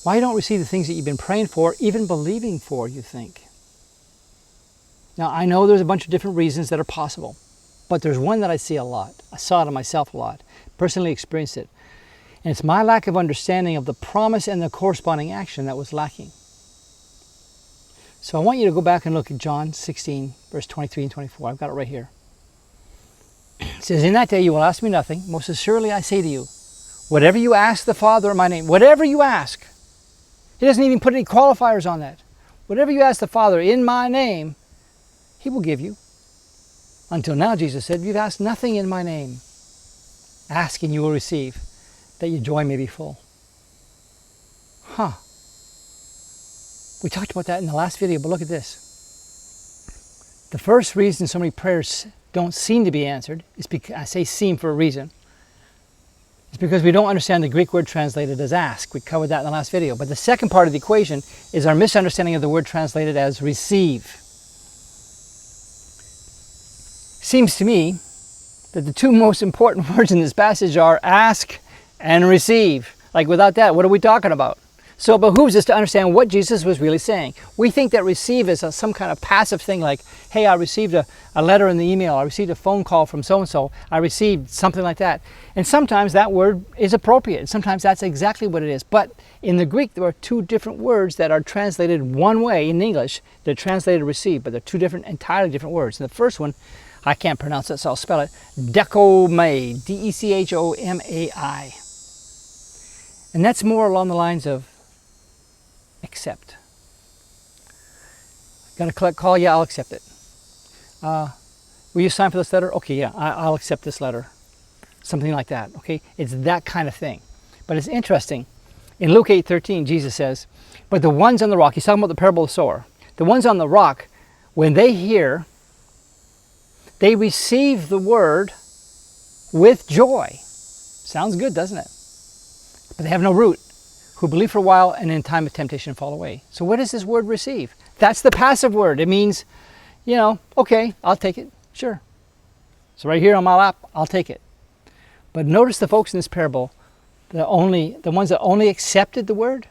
Why you don't receive the things that you've been praying for, even believing for, you think? Now, I know there's a bunch of different reasons that are possible, but there's one that I see a lot. I saw it in myself a lot, personally experienced it. And it's my lack of understanding of the promise and the corresponding action that was lacking. So I want you to go back and look at John 16, verse 23 and 24. I've got it right here. It says, in that day you will ask me nothing. Most assuredly I say to you, whatever you ask the Father in my name, whatever you ask. He doesn't even put any qualifiers on that. Whatever you ask the Father in my name, He will give you. Until now, Jesus said, you've asked nothing in my name. Ask and you will receive, that your joy may be full. We talked about that in the last video, but look at this. The first reason so many prayers don't seem to be answered is because, I say seem for a reason, it's because we don't understand the Greek word translated as ask. We covered that in the last video. But the second part of the equation is our misunderstanding of the word translated as receive. Seems to me that the two most important words in this passage are ask and receive. Like without that, what are we talking about? So it behooves us to understand what Jesus was really saying. We think that receive is some kind of passive thing like, hey, I received a letter in the email, I received a phone call from so-and-so, I received something like that. And sometimes that word is appropriate. Sometimes that's exactly what it is. But in the Greek, there are two different words that are translated one way in English. They're translated receive, but they're two different, entirely different words. And the first one, I can't pronounce it, so I'll spell it, dechomai, D-E-C-H-O-M-A-I. And that's more along the lines of accept. Got a collect call? Yeah, I'll accept it. Will you sign for this letter? Okay, yeah, I'll accept this letter. Something like that, okay? It's that kind of thing. But it's interesting. In Luke 8:13, Jesus says, but the ones on the rock, he's talking about the parable of the sower. The ones on the rock, when they hear, they receive the word with joy. Sounds good, doesn't it? But they have no root, who believe for a while and in time of temptation fall away. So what does this word receive? That's the passive word. It means, you know, okay, I'll take it, sure. So right here on my lap, I'll take it. But notice the folks in this parable, the ones that only accepted the word,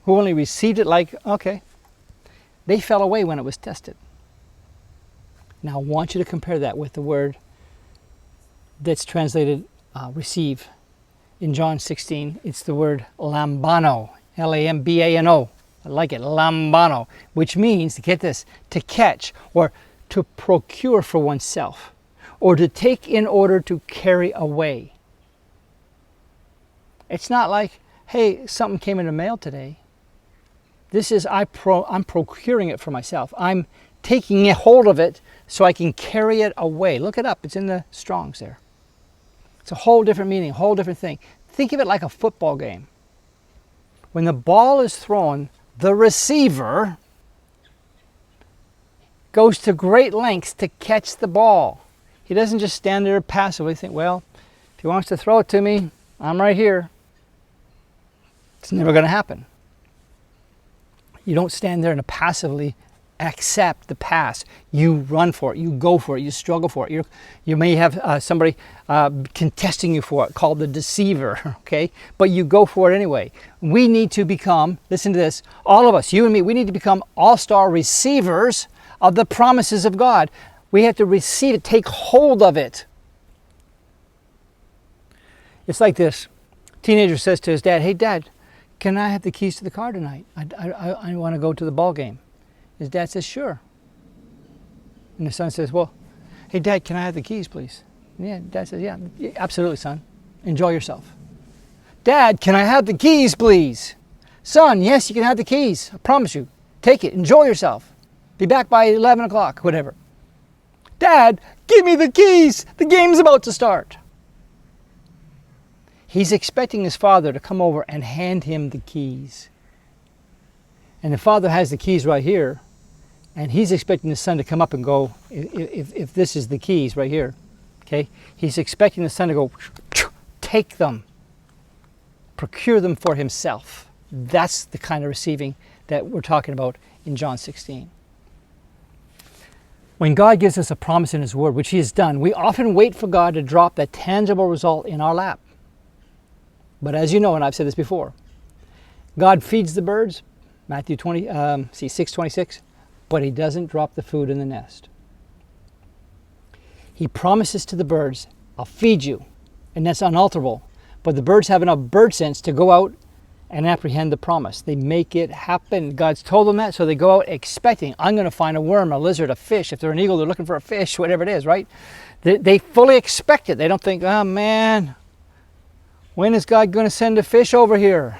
who only received it like, okay, they fell away when it was tested. Now I want you to compare that with the word that's translated receive. In John 16, it's the word lambano, L-A-M-B-A-N-O. I like it, lambano, which means, get this, to catch or to procure for oneself or to take in order to carry away. It's not like, hey, something came in the mail today. This is, I'm procuring it for myself. I'm taking a hold of it so I can carry it away. Look it up, it's in the Strongs there. It's a whole different meaning, a whole different thing. Think of it like a football game. When the ball is thrown, the receiver goes to great lengths to catch the ball. He doesn't just stand there passively think, well, if he wants to throw it to me, I'm right here. It's never going to happen. You don't stand there and passively accept the pass. You run for it. You go for it. You struggle for it. You may have somebody contesting you for it, called the deceiver, okay? But you go for it anyway. We need to become, listen to this, all of us, you and me, we need to become all-star receivers of the promises of God. We have to receive it, take hold of it. It's like this. Teenager says to his dad, hey, Dad, can I have the keys to the car tonight? I want to go to the ball game. His dad says, sure. And the son says, well, hey, Dad, can I have the keys, please? And yeah, Dad says, yeah, absolutely, son. Enjoy yourself. Dad, can I have the keys, please? Son, yes, you can have the keys. I promise you. Take it. Enjoy yourself. Be back by 11 o'clock, whatever. Dad, give me the keys. The game's about to start. He's expecting his father to come over and hand him the keys. And the father has the keys right here. And he's expecting the son to come up and go, if this is the keys right here, okay? He's expecting the son to go, take them, procure them for himself. That's the kind of receiving that we're talking about in John 16. When God gives us a promise in His Word, which He has done, we often wait for God to drop that tangible result in our lap. But as you know, and I've said this before, God feeds the birds, Matthew 6:26, but he doesn't drop the food in the nest. He promises to the birds, I'll feed you, and that's unalterable. But the birds have enough bird sense to go out and apprehend the promise. They make it happen. God's told them that, so they go out expecting, I'm going to find a worm, a lizard, a fish. If they're an eagle, they're looking for a fish, whatever it is, right? They fully expect it. They don't think, oh man, when is God going to send a fish over here?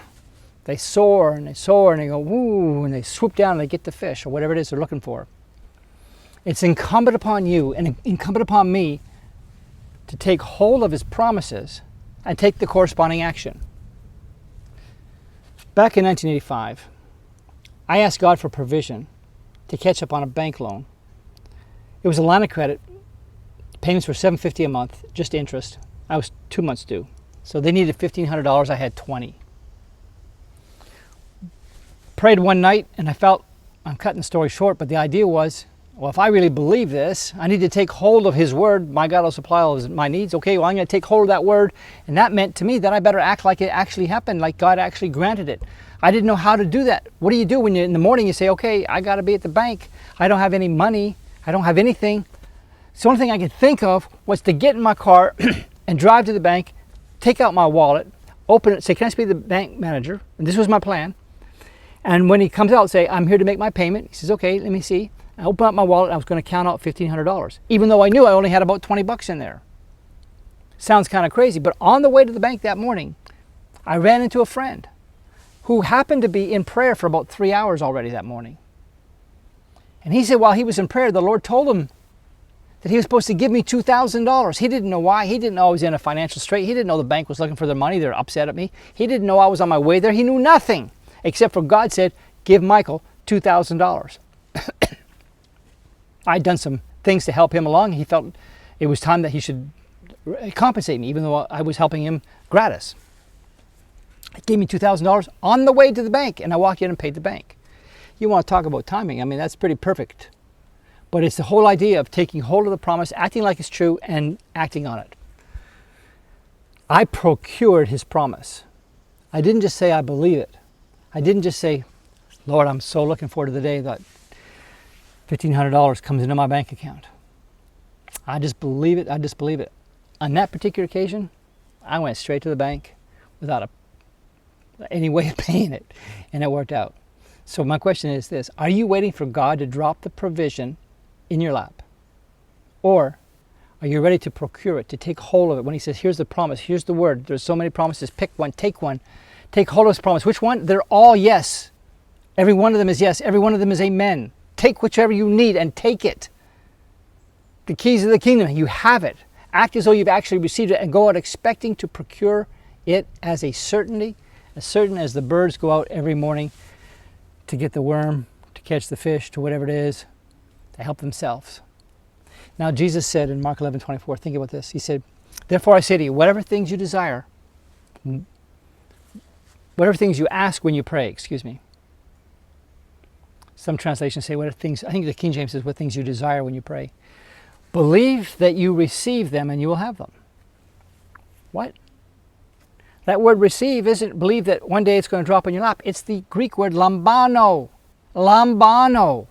They soar and they soar and they go, woo, and they swoop down and they get the fish or whatever it is they're looking for. It's incumbent upon you and incumbent upon me to take hold of his promises and take the corresponding action. Back in 1985, I asked God for provision to catch up on a bank loan. It was a line of credit. Payments were $750 a month, just interest. I was 2 months due. So they needed $1,500. I had $20. Prayed one night and I felt, I'm cutting the story short, but the idea was, well, if I really believe this, I need to take hold of his word. My God will supply all of my needs. Okay, well, I'm going to take hold of that word. And that meant to me that I better act like it actually happened, like God actually granted it. I didn't know how to do that. What do you do when in the morning you say, okay, I got to be at the bank. I don't have any money. I don't have anything. So the only thing I could think of was to get in my car and drive to the bank, take out my wallet, open it, say, can I speak to the bank manager? And this was my plan. And when he comes out, say, I'm here to make my payment. He says, okay, let me see. I opened up my wallet and I was going to count out $1,500, even though I knew I only had about 20 bucks in there. Sounds kind of crazy, but on the way to the bank that morning, I ran into a friend who happened to be in prayer for about 3 hours already that morning. And he said while he was in prayer, the Lord told him that he was supposed to give me $2,000. He didn't know why. He didn't know I was in a financial strait. He didn't know the bank was looking for their money. They're upset at me. He didn't know I was on my way there. He knew nothing, except for God said, give Michael $2,000. I'd done some things to help him along. He felt it was time that he should compensate me, even though I was helping him gratis. He gave me $2,000 on the way to the bank, and I walked in and paid the bank. You want to talk about timing? I mean, that's pretty perfect. But it's the whole idea of taking hold of the promise, acting like it's true, and acting on it. I procured his promise. I didn't just say I believe it. I didn't just say, Lord, I'm so looking forward to the day that $1,500 comes into my bank account. I just believe it. I just believe it. On that particular occasion, I went straight to the bank without any way of paying it, and it worked out. So my question is this: are you waiting for God to drop the provision in your lap? Or are you ready to procure it, to take hold of it? When he says, here's the promise, here's the word, there's so many promises, pick one, take hold of this promise. Which one? They're all yes. Every one of them is yes. Every one of them is amen. Take whichever you need and take it. The keys of the kingdom, you have it. Act as though you've actually received it and go out expecting to procure it as a certainty, as certain as the birds go out every morning to get the worm, to catch the fish, to whatever it is, to help themselves. Now Jesus said in Mark 11:24, think about this. He said, therefore I say to you, whatever things you desire, whatever things you ask when you pray, Some translations say whatever things, I think the King James says what things you desire when you pray. Believe that you receive them and you will have them. What? That word receive isn't believe that one day it's going to drop in your lap. It's the Greek word lambano. Lambano.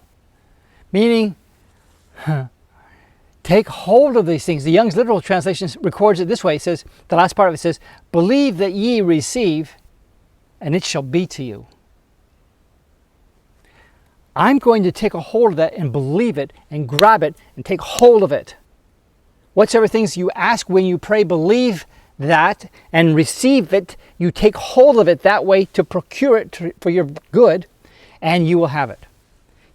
Meaning, take hold of these things. The Young's Literal Translation records it this way. It says, the last part of it says, believe that ye receive, and it shall be to you. I'm going to take a hold of that and believe it and grab it and take hold of it. Whatsoever things you ask when you pray, believe that and receive it. You take hold of it that way to procure it for your good, and you will have it.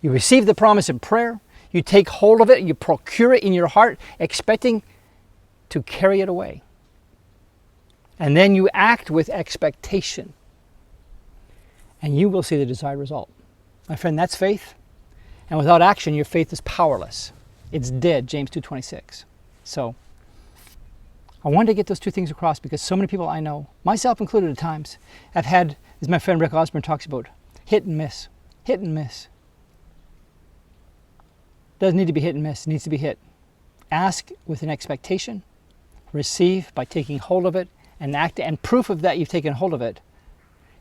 You receive the promise in prayer. You take hold of it. You procure it in your heart, expecting to carry it away. And then you act with expectation, and you will see the desired result. My friend, that's faith. And without action, your faith is powerless. It's dead, James 2:26. So, I wanted to get those two things across because so many people I know, myself included at times, have had, as my friend Rick Osborne talks about, hit and miss. Hit and miss. Doesn't need to be hit and miss. It needs to be hit. Ask with an expectation. Receive by taking hold of it and act. And proof of that you've taken hold of it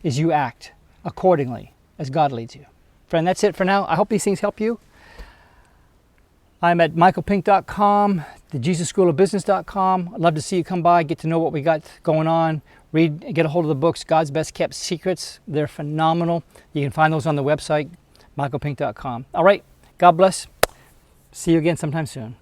is you act accordingly as God leads you. Friend, that's it for now. I hope these things help you. I'm at michaelpink.com, the Jesus School of Business.com. I'd love to see you come by, get to know what we got going on. Read, get a hold of the books, God's Best Kept Secrets. They're phenomenal. You can find those on the website, michaelpink.com. All right, God bless. See you again sometime soon.